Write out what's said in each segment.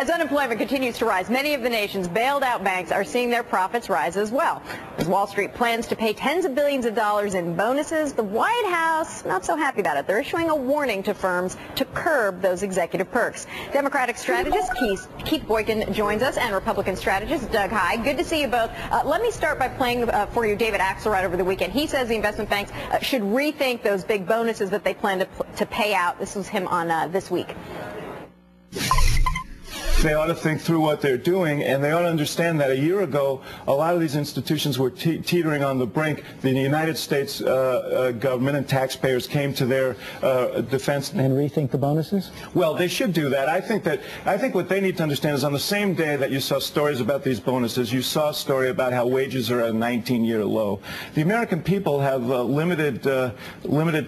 As unemployment continues to rise, many of the nation's bailed out banks are seeing their profits rise as well. As Wall Street plans to pay tens of billions of dollars in bonuses, the White House not so happy about it. They're issuing a warning to firms to curb those executive perks. Democratic strategist Keith Boykin joins us, and Republican strategist Doug Heye. Good to see you both. Let me start by playing for you David Axelrod over the weekend. He says the investment banks should rethink those big bonuses that they plan to pay out. This was him on This Week. They ought to think through what they're doing, and they ought to understand that a year ago, a lot of these institutions were teetering on the brink. The United States government and taxpayers came to their defense. And rethink the bonuses? Well, they should do that. I think what they need to understand is on the same day that you saw stories about these bonuses, you saw a story about how wages are at a 19-year low. The American people have limited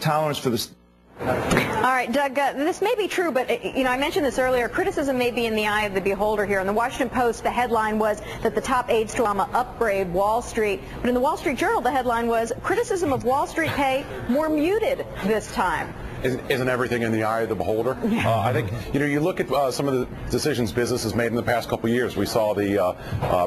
tolerance for this. All right, Doug, this may be true, but, I mentioned this earlier. Criticism may be in the eye of the beholder here. In the Washington Post, the headline was that the top aides to Obama upgrade Wall Street. But in the Wall Street Journal, the headline was criticism of Wall Street pay more muted this time. Isn't everything in the eye of the beholder? I think, you look at some of the decisions business has made in the past couple of years. We saw the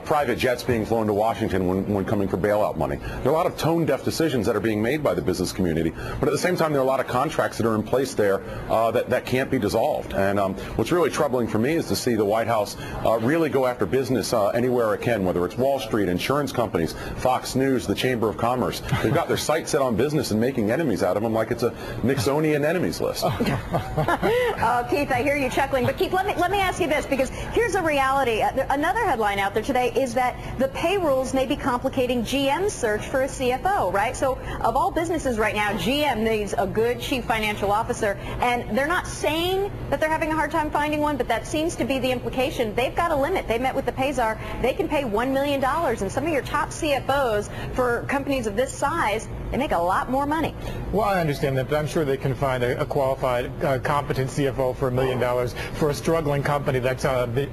private jets being flown to Washington when coming for bailout money. There are a lot of tone-deaf decisions that are being made by the business community, but at the same time, there are a lot of contracts that are in place there that can't be dissolved. And what's really troubling for me is to see the White House really go after business anywhere it can, whether it's Wall Street, insurance companies, Fox News, the Chamber of Commerce. They've got their sights set on business and making enemies out of them like it's a Nixonian enemies list. Oh, Keith, I hear you chuckling. But Keith, let me ask you this, because here's a reality. Another headline out there today is that the pay rules may be complicating GM's search for a CFO, right? So of all businesses right now, GM needs a good chief financial officer, and they're not saying that they're having a hard time finding one, but that seems to be the implication. They've got a limit. They met with the pay czar. They can pay $1 million, and some of your top CFOs for companies of this size, they make a lot more money. Well, I understand that, but I'm sure they can find a qualified, competent CFO for $1 million for a struggling company that's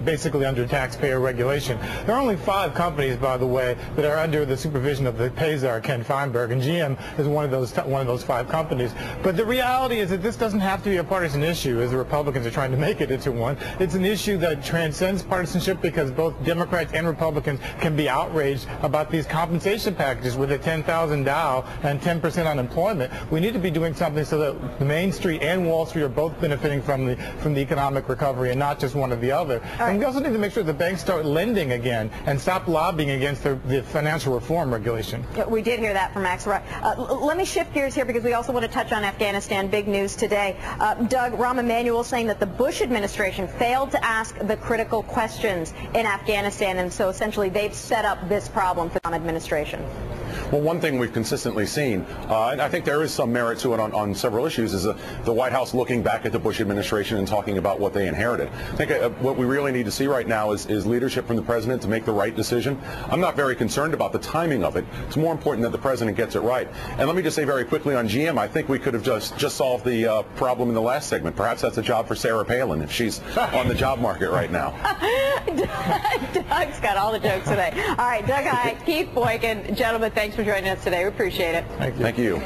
basically under taxpayer regulation. There are only 5 companies, by the way, that are under the supervision of the pay czar, Ken Feinberg, and GM is one of those 5 companies. But the reality is that this doesn't have to be a partisan issue, as the Republicans are trying to make it into one. It's an issue that transcends partisanship, because both Democrats and Republicans can be outraged about these compensation packages with a 10,000 Dow and 10% unemployment. We need to be doing something so that the Main Street and Wall Street are both benefiting from the economic recovery and not just one or the other. Right. And we also need to make sure the banks start lending again and stop lobbying against the financial reform regulation. We did hear that from Axelrod. Let me shift gears here, because we also want to touch on Afghanistan. Big news today. Doug, Rahm Emanuel saying that the Bush administration failed to ask the critical questions in Afghanistan, and so essentially they've set up this problem for the Trump administration. Well, one thing we've consistently seen, and I think there is some merit to it on several issues, is the White House looking back at the Bush administration and talking about what they inherited. I think what we really need to see right now is leadership from the president to make the right decision. I'm not very concerned about the timing of it. It's more important that the president gets it right. And let me just say very quickly on GM, I think we could have just solved the problem in the last segment. Perhaps that's a job for Sarah Palin if she's on the job market right now. Doug's got all the jokes today. All right, Doug Heye, Keith Boykin, gentlemen, thanks for joining us today. We appreciate it. Thank you.